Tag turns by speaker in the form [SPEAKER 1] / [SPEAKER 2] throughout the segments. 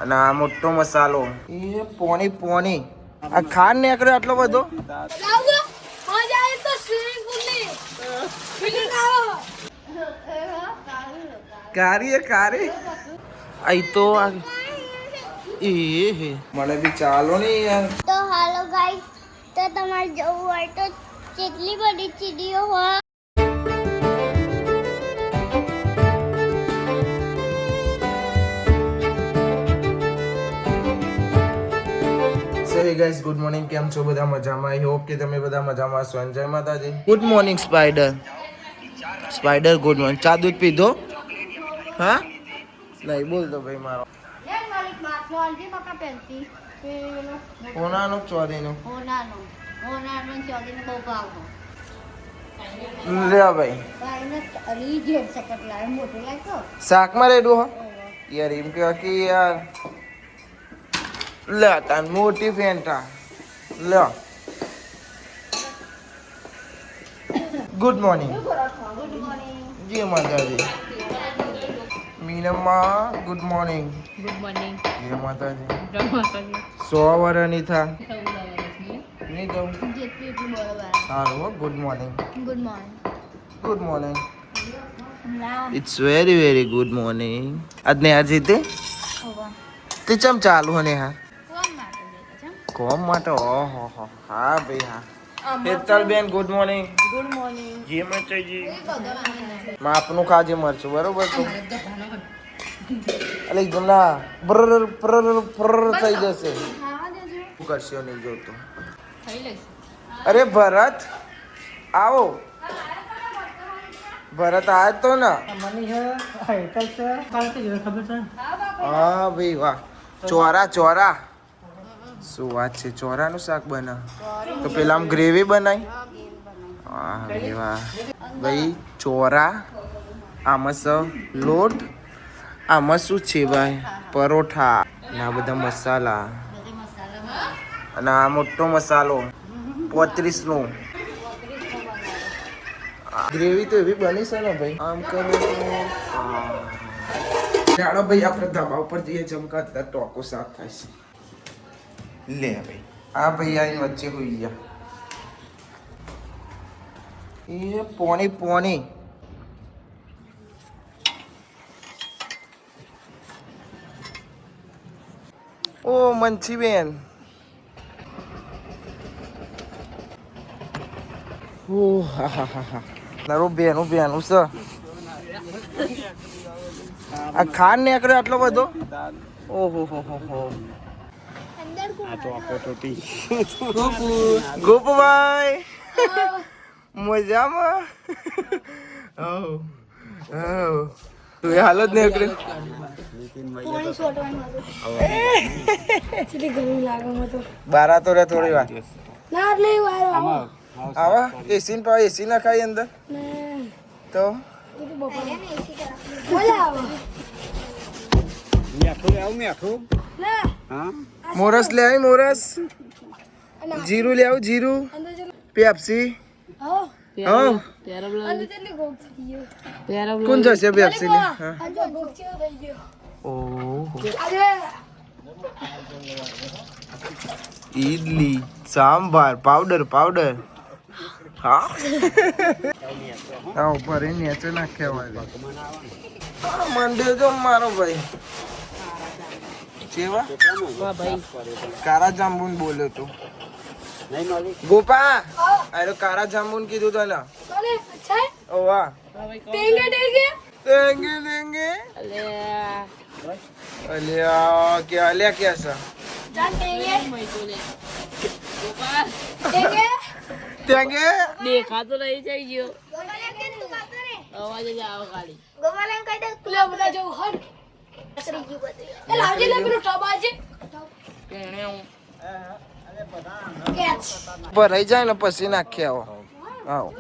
[SPEAKER 1] અને આ મોટો મસાલો એ પોણી પોણી આ ખાંડ નીકળે આટલો બધો કારી કારી અહીં તો એ મને બી ચાલો ને યાર.
[SPEAKER 2] તો હાલો ગાઈસ, તો તમારે જવું હોય તો કેટલી બધી ચીડીઓ હોય.
[SPEAKER 1] હે ગાઈસ, ગુડ મોર્નિંગ. કેમ છો બધા? મજામાં? આઈ હોપ કે તમે બધા મજામાં છો. જય માતાજી. Good morning spider. Spider good morning. ચા દૂધ પીધો? હા નહીં બોલ દો ભાઈ મારો. હોનાનો ચોરીનો લે ભાઈ શાકમાં રેડું હો યાર. એમ કે યાર લે તાન મોટી ફેન્ટા લે. Good morning. જી Mataji. Meenamma good morning.
[SPEAKER 3] Good morning.
[SPEAKER 1] જય માતાજી.
[SPEAKER 3] જય માતાજી.
[SPEAKER 1] 100 વર્ષની થા નહીં કહું
[SPEAKER 2] જેટલી એટલી બરોબર.
[SPEAKER 1] સારું. Good morning.
[SPEAKER 2] Good morning.
[SPEAKER 1] Good morning. It's very very good morning. આજને યાર જીતે તે ચમ ચાલુ હે ને યાર કોમ માટે. ઓહો હો હા ભાઈ હા. Hetal ben good morning.
[SPEAKER 3] Good morning.
[SPEAKER 1] જી મચાજી માપનું ખાજે મરચું બરોબર તો અલે જમના બ્રર બ્રર બ્રર થઈ જશે. શું કરશો નહીં જોતો.
[SPEAKER 3] ખાઈ લઈશ.
[SPEAKER 1] અરે ભરત આવો. ભરત આજ તો ને. હા ભાઈ વાહ. ચોરા ચોરા શું વાત છે. ચોરાનું શાક બના તો પેલા આમ ગ્રેવી બનાવી. વાહ ભાઈ વાહ. ભાઈ ચોરા આમાં સ લોટ આમાં શું છે ભાઈ પરોઠા અને આ બધા મસાલા અને આ મોટો મસાલો 35 નો. ગ્રેવી તો એવી બની છે ને ભાઈ. આમ કરો ચાલો ભાઈ આપણે ધાબા ઉપર જઈએ. ચમકાતા ટોકો સાફ થાય છે. લે ભાઈ આ ભાઈ આની વચ્ચે હોઈ ગયા. એ પોણી પોણી ઓ મંછી બેન. ઓ હા હા હા હા તારું બેનું બેનું છે. આ ખાંડ નીકળે આટલો બધો. ઓહો હો હો હો. ગોપભાઈ મજામાં. તું એ હાલત નીકળે. બારા તો રે થોડી વાર આવા. એસી ને પાવ એસી ના ખાઈ અંદર તો મોરસ લે આવી. મોરસ જીરું લે આવું. જીરું પેપ્સી. કોણ જશે પેપ્સી લે. Idli sambar powder powder. હા ઉપર નીચે નાખ્યા મંડ્યો જો મારો ભાઈ. કેવા કારા જાંબુન બોલ્યો તું ગોપા. અરે કારા જાંબુન કીધું તને. ઓ વાહ. ટેંગે ટેંગે અલ્યા કે અલ્યા કે છે ટેંગે
[SPEAKER 3] દેખાતો નહીં થઈ ગયો. અવાજ જ આવો ખાલી.
[SPEAKER 1] ભરાઈ જાય ને પછી નાખી આવો. આવો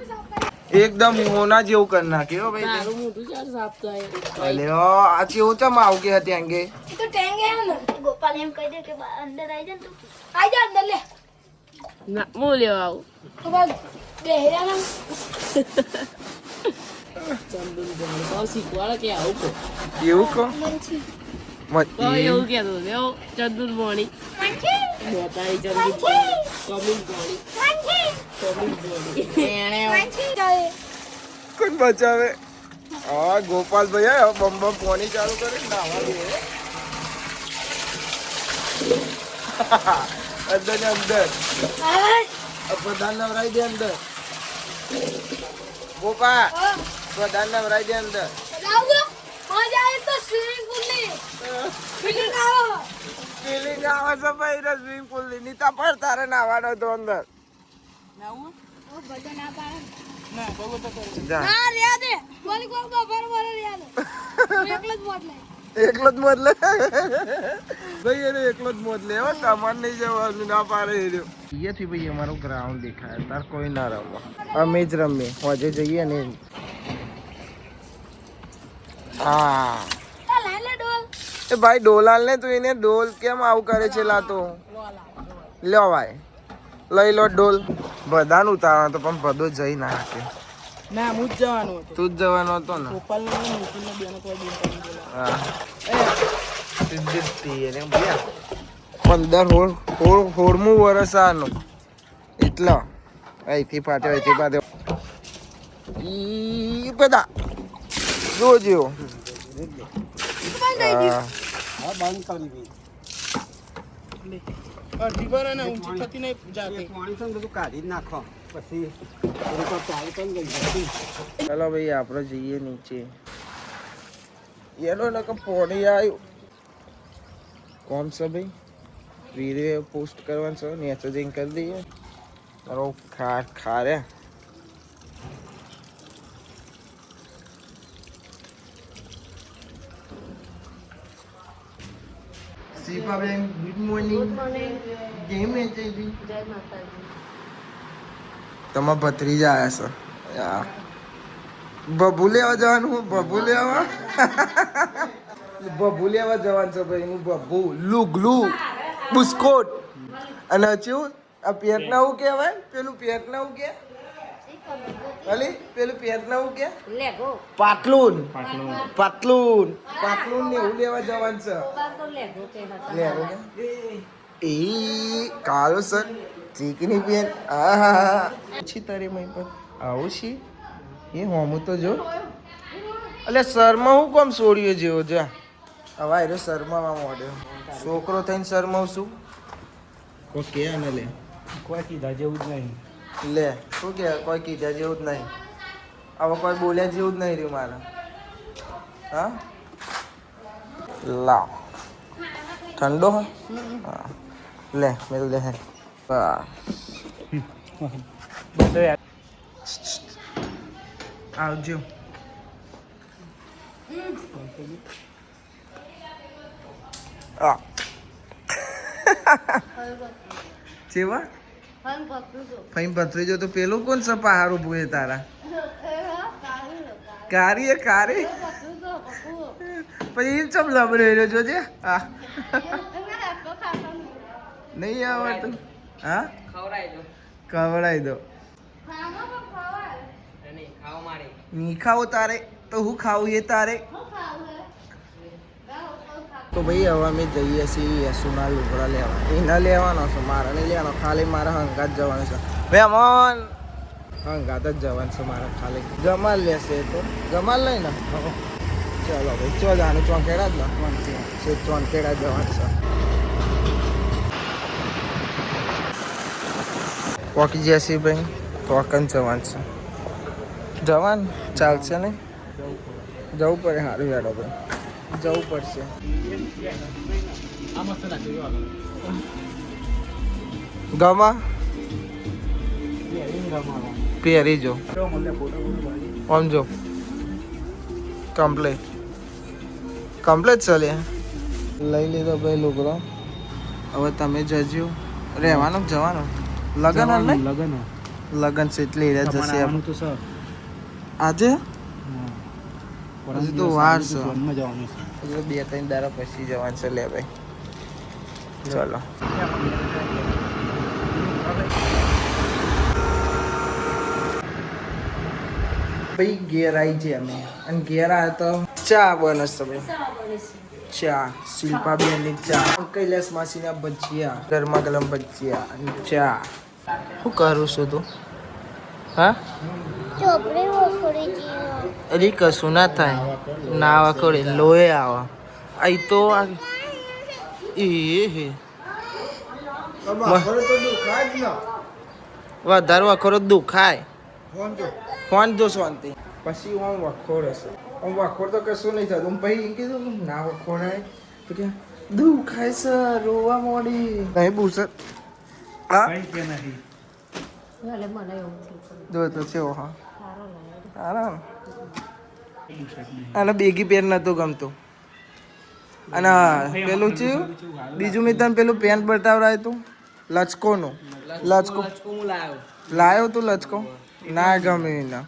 [SPEAKER 1] એકદમ હોના જેવું કરી નાખ્યો ભાઈ.
[SPEAKER 3] તારું મોઢું ચાર સાફ થાય.
[SPEAKER 1] અલે આ કેવું ચમ આવ કે હતી અંગે.
[SPEAKER 2] તો ટેંગે હે ને ગોપાલ એમ કહી દે કે અંદર આવી જા ને તું. આવી જા અંદર લે.
[SPEAKER 3] ના હું લેવા આવું.
[SPEAKER 2] તો બસ બેહરા ના
[SPEAKER 3] ચંદુ ભાવ શીખવાડે કે આવું કો.
[SPEAKER 1] એવું કહો.
[SPEAKER 3] તો એવું કહેતો હતો ચંદુર મોણી બોતારી ચંદુર કમિંગ મોણી
[SPEAKER 1] કોણ બચાવે હા ગોપાલ ભાઈ બમ બમ પોણી ચાલુ કરે નાવા દે અંદર ને અંદર પ્રધાન નવરાઈ દે અંદર ગોપા પ્રધાન નવરાઈ દે અંદર ફિલિંગ આવે છે ભાઈ સ્વિમિંગ પુલ ની નીતા પર તારે નાવાનો તો અંદર જા. એકલો જ મોત લે ભાઈ એને એકલો જ મોત લે હો તમારે નહીં જવાનું ના પાડે એ રહ્યો અહીંયાથી ભાઈ અમારું ગ્રાઉન્ડ દેખાય તાર કોઈ ના રમવા અમે જ રમીએ હોજે જઈએ ને હા એ ભાઈ ડોલાલ ને તું એને ડોલ કેમ આવું કરે છે લાતો લ્યો ભાઈ લઈ લો ડોલ બધાને ઉતારવાનો તો પણ બધો જઈ ના શકે
[SPEAKER 4] ના હું જ જવાનું હતું
[SPEAKER 1] તું જ જવાનો હતો ને
[SPEAKER 4] ગોપાલ ને મુકુલ બેનો કોઈ બેન
[SPEAKER 1] હા સિદ્ધિ એને ભૈયા 15 વર્ષ આનું એટલો અહીંથી પાટ્યો અહીંથી પાટ્યો ઈ બધા જોજો
[SPEAKER 4] હા બંધ કરી દી અડધી પર ને ઊંચી થતી નહીં જાતે પાણી છે બધું કાઢી નાખો પછી ચાલુ કરી ગઈ
[SPEAKER 1] ચાલો ભાઈ આપણે જઈએ નીચે એનો નકર પોણી આવ્યું કોમ છે ભાઈ વિડીયો પોસ્ટ કરવાનું છે નીચે જઈને કરી દઈએ તારો ખારે શિલ્પાબેન ગુડ મોર્નિંગ જય માતાજી તમારા ભત્રીજા આવ્યા છે યાર બબુ લેવા જવાનું બબુ લેવા જવાનું છે ભાઈ હું બબુ લુગલુ બુસ્કોટ અને શું આ પેટ ના હું કહેવાય પેલું પેટ ના હું કે અલી પેલું પેટ ના હું કે પાટલુન પાટલુન ને એવું લેવા જવાનું છે લેગો કે એ કાળો સર ચીકની પેન આહા છી તારી મય પર આવું છી એ હોમું તો જો એટલે શર્મા હું કોમ છોડ્યો જેવો જા હવે આર્યો શર્માવા મોડ્યો છોકરો થઈને શર્માવ શું કોઈ કે ને લે
[SPEAKER 4] કોઈ કીધા જેવું જ નહીં
[SPEAKER 1] લે શું કે કોઈ કીધા જેવું જ નહીં હવે કોઈ બોલ્યા જેવું જ નહીં રહ્યું મારે હા લાવ ઠંડો હા હા લે મેલ દે હે હા આવજો આ ચેવા ફઈન ભત્રીજો તો પેલું કોણ છે પહાડ ઉભું એ તારા કારી કારી પછી ચમ લબડે રહ્યો જોજે હા નહીં આવડતું હા ખવડાવી દો નહીં ખાવું તારે તો હું ખાવું એ તારે તો ભાઈ હવે અમે જઈએ છીએ યશુના લુગડા લેવા એના લેવાનો છે મારે નહીં લેવાનો ખાલી મારે હંગાત જવાનું છે ભાઈ અમન હંગાત જ જવાનું છે મારે ખાલી જમાલ લેશે તો જમાલ લઈ ને ચાલો ભાઈ ચો જવાનું ચોંકેડા જ ને ચોંકેડા જવાનું છે પોકી જશે ભાઈ પોકન જવાનું છે જવાન ચાલશે ને જવું પડે સારું યાડો ભાઈ જવું પડશે ગમા પહેરી જો આમ જો કમ્પ્લીટ ચાલે લઈ લીધો ભાઈ લુગડો હવે તમે જજો રહેવાનું જવાનું લગન લગન છે એટલે એ જશે આજે હજી તો વાર છે હજી તો 2-3 દાડા પછી જવાનું છે લે ભાઈ ચલો ભાઈ ઘેર આવી છે અમે અને ઘેર આવ્યા તો ચા બનશે ભાઈ ચા શિલ્પાબેનની ચા કૈલાસ માસીના ભજીયા ગરમા ગરમ ભજીયા અને ચા શું કરું છું તું હા
[SPEAKER 2] ચોપડી વખોડી જીવો
[SPEAKER 1] અરે કશું ના થાય ના વખોડે લોહી આવા અહીં તો એ હે વધારે વખોડો દુખાય ફોન જો શાંતિ પછી હું વખોડ હશે હું વખોડ તો કશું નહીં થતું પછી એમ કીધું ના વખોડાય તો કે દુખાય સર રોવા મોડી નહીં પૂછે હા જો તો છે હા સારા અને બેગી પેન નતું ગમતું અને પેલું છે બીજું મેં તને પેલું પેન બતાવડાય તું લચકોનું લચકો લાયો તું લચકો ના ગમે એના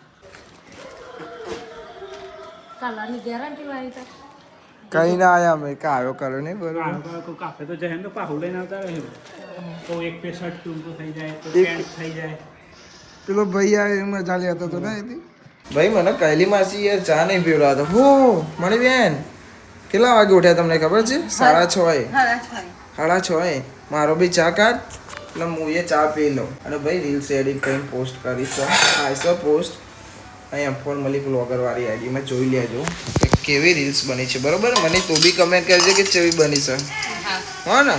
[SPEAKER 1] કઈ ના આયા મેં કાયો કરો નહીં બરોબર
[SPEAKER 4] કાફે તો જશે તો પાહુ લઈને આવતા રહે તો એક પે શર્ટ ટૂંકો થઈ જાય તો પેન્ટ થઈ જાય
[SPEAKER 1] પેલો ભાઈ આવે એ મજા લેતો હતો ને એથી ભાઈ મને કૈલી માસી યાર ચા નહીં પીવડાવતો હો મણી બેન કેટલા વાગે ઉઠ્યા તમને ખબર છે 6:30 6:30 મારો બી ચા કાઢ એટલે હું એ ચા પી લઉં અને ભાઈ રીલ્સ એડિટ કરીને પોસ્ટ કરીશ આઈસો પોસ્ટ અહીંયા ફોર્મલી બ્લોગર વાળી આઈડીમાં જોઈ લેજો કે કેવી રીલ્સ બની છે બરોબર મને તો બી કમેન્ટ કરજો કે કેવી બની છે હા ને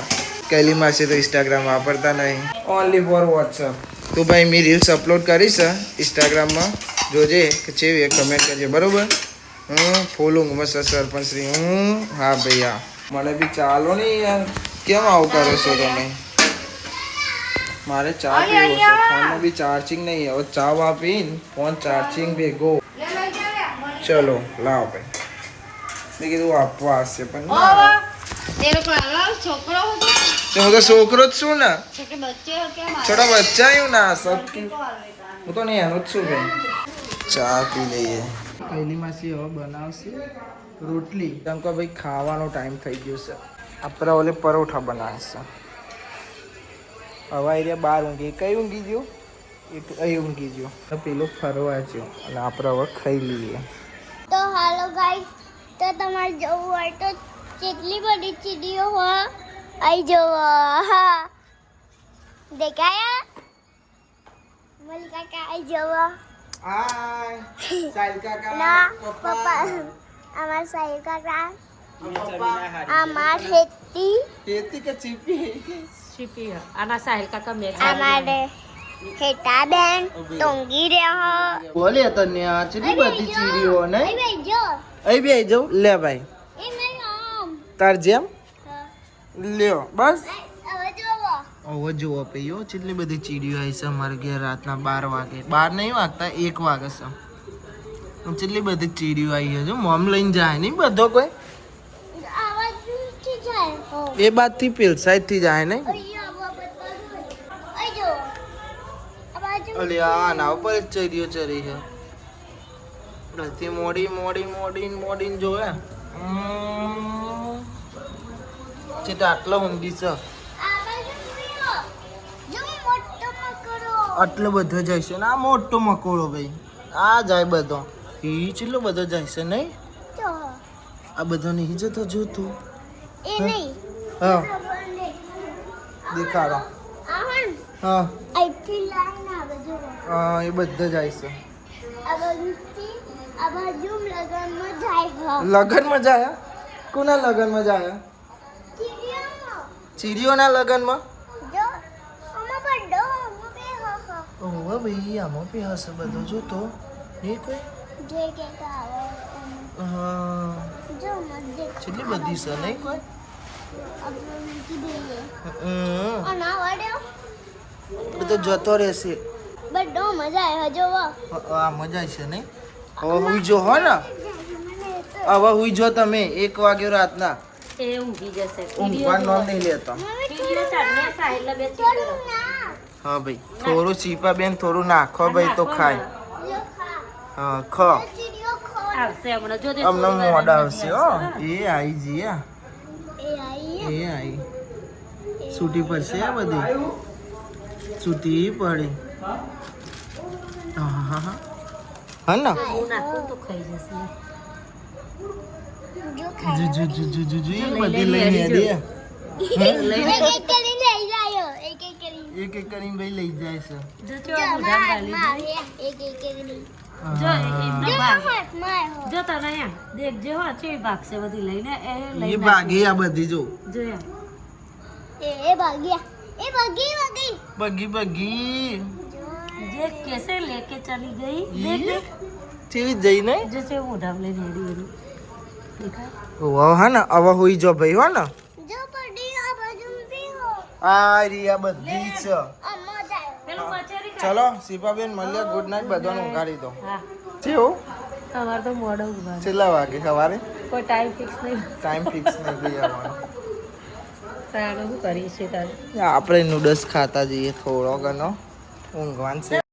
[SPEAKER 1] કૈલી માસી તો ઇન્સ્ટાગ્રામ વાપરતા નહીં ઓનલી ફોર વોટ્સઅપ તો ભાઈ મેં રીલ્સ અપલોડ કરીશ ઇન્સ્ટાગ્રામમાં જોજે કે કેવી કમેન્ટ કરજે બરોબર હું ફોલું મસ્ત સરપંચ શ્રી હા ભાઈ હા મને બી ચાલો નહીં યાર કેમ આવું કરો છો તમે મારે ચા પીવો છે ફોનમાં બી ચાર્જિંગ નહીં હવે ચા વાપીને ફોન ચાર્જિંગ ભેગો ચલો લાવો ભાઈ મેં કીધું આપવા આવશે પણ હું તો છોકરો જ છું ને છોટા બચ્ચા હું ના સબ હું તો નહીં એનો જ છું ભાઈ ચા પી લઈએ કૈલી માસી હવે બનાવશે રોટલી કેમ કે ભાઈ ખાવાનો ટાઈમ થઈ ગયો છે આપણે ઓલે પરોઠા બનાવશે હવે એરિયા બહાર ઊંઘી કઈ ઊંઘી ગયો એક અહીં ઊંઘી ગયો પેલો ફરવા ગયો અને આપણે હવે ખાઈ લઈએ
[SPEAKER 2] તો હાલો ગાઈસ તો તમારે જવું હોય તો કેટલી બધી ચીડીઓ હોય અહીં જોવો હા દેખાયા મલિક કાકા અહીં જોવો
[SPEAKER 1] હાય સાહિલ કાકા
[SPEAKER 2] ના પપ્પા અમાર સાહિલ કાકા અમાર હેતી
[SPEAKER 1] કે ચીપી
[SPEAKER 2] અમારે હેતા બેન ટોંગી રહ્યા
[SPEAKER 1] બોલે તને આ ચીલી બધી ચીડીઓ ને
[SPEAKER 2] ભાઈ જો
[SPEAKER 1] અહીં બે જાઉં લે ભાઈ
[SPEAKER 2] એ નહીં આમ
[SPEAKER 1] તાર જેમ લ્યો બસ
[SPEAKER 2] હવે જોવો
[SPEAKER 1] હવે જુઓ પૈયો કેટલી બધી ચીડીઓ આવી છે અમારે ઘેર રાતના 12 વાગે 12 નહીં વાગતા 1 વાગે છે કેટલી બધી ચીડીઓ આવી છે મોમ લઈને જાય નહીં બધો કોઈ
[SPEAKER 2] આવાજ થી જાય
[SPEAKER 1] એ બાજથી પેલ સાઈડ થી જાય નહીં
[SPEAKER 2] અહીં જો આ બાજુ
[SPEAKER 1] અલે આ ના ઉપર જ ચીડીઓ ચરી છે રાતે મોડી મોડી મોડી મોડી જોવે ચેટા આટલો ઊંડી છે
[SPEAKER 2] આ બાજુ જો મોટો મકરો
[SPEAKER 1] આટલો બધો જાય છે ને આ મોટો મકોડો ભાઈ આ જાય બધો એ ચેટલો બધો જાય છે નહીં
[SPEAKER 2] તો
[SPEAKER 1] આ બધો નહીં જતો જોતું
[SPEAKER 2] એ નહીં
[SPEAKER 1] હા દેખાડો
[SPEAKER 2] આહન
[SPEAKER 1] હા
[SPEAKER 2] આઈથી લાઈન આવે જો
[SPEAKER 1] હા એ બધા જાય છે
[SPEAKER 2] આ બાજુથી આ બાજુ લગનમાં જાય
[SPEAKER 1] લગનમાં જાય કોના લગનમાં જાય ચીડીઓના લગનમાં
[SPEAKER 2] જો આમાં બડ્ડો આમાં બે હા
[SPEAKER 1] ઓહ ભાઈ આમાં બી હશે બધો જોતો એ કોઈ
[SPEAKER 2] જે કે કાવો
[SPEAKER 1] હા
[SPEAKER 2] જો મત
[SPEAKER 1] કેટલી બધી છે નહીં કોઈ
[SPEAKER 2] આપણે કીધું
[SPEAKER 1] હમ
[SPEAKER 2] અને વાડ્યો
[SPEAKER 1] બધો જતો રહેશે
[SPEAKER 2] બડ્ડો મજા આવે જો
[SPEAKER 1] આ મજા છે નહીં હવે હુઈ જો હો ને હવે હુઈ જો તમે 1 વાગ્યો રાતના
[SPEAKER 3] એ ઊંઘી જશે
[SPEAKER 1] ઊંઘવાનું નામ નહીં લેતા હા ભાઈ થોડું ચીપા બેન થોડું નાખો ભાઈ તો ખાય હા ખો
[SPEAKER 3] આવશે હમણાં જો
[SPEAKER 1] અમને મોડા આવશે હો એ આવી જીયા એ આવી છૂટી પડશે આ બધી છૂટી પડી હા હા હા ને
[SPEAKER 3] હું નાખું તો ખાઈ જશે
[SPEAKER 2] જો ખાય
[SPEAKER 1] બધી લઈને હેડી
[SPEAKER 2] એક કરીને લઈ જાય એક કરીને
[SPEAKER 1] એક કરીને ભાઈ લઈ જાય છે
[SPEAKER 3] જો
[SPEAKER 2] જો હાથમાં એક કરીને
[SPEAKER 3] જો એમનો
[SPEAKER 2] જો
[SPEAKER 3] ભાગ
[SPEAKER 2] હાથમાં હો
[SPEAKER 3] જો તને અહીંયા દેખ જો છે ભાગશે બધી લઈને એ
[SPEAKER 1] એ
[SPEAKER 3] લઈને
[SPEAKER 1] ભાગી આ બધી જો
[SPEAKER 3] જોયા
[SPEAKER 2] એ ભાગ્યા એ ભાગી
[SPEAKER 1] બગી
[SPEAKER 3] જે कैसे लेके चली गई देख देख
[SPEAKER 1] ચેવી જઈ ને
[SPEAKER 3] जैसे वो ढाब ले रेडी रेडी देखा
[SPEAKER 1] વાહ હા ને હવે હોઈ જો ભાઈ હો ને
[SPEAKER 2] જો પડી આ બાજુ બી હો
[SPEAKER 1] આ રીયા બધી છે
[SPEAKER 2] અમ્મા જાય
[SPEAKER 3] પેલું કચેરી
[SPEAKER 1] ચલો શિપાબેન મળીએ ગુડ નાઇટ બધાને ઉઘાડી દો
[SPEAKER 3] હા
[SPEAKER 1] કેવું
[SPEAKER 3] અમાર તો મોડો ઉભા
[SPEAKER 1] છેલ્લા વાગે સવારે
[SPEAKER 3] કોઈ ટાઈમ ફિક્સ નહીં
[SPEAKER 1] ટાઈમ ફિક્સ નહીં ગઈ આવવાનું
[SPEAKER 3] તારે શું કરીએ છીએ તારે
[SPEAKER 1] આપણે નૂડલ્સ ખાતા જઈએ થોડો ઘણો ઊંઘવાનું છે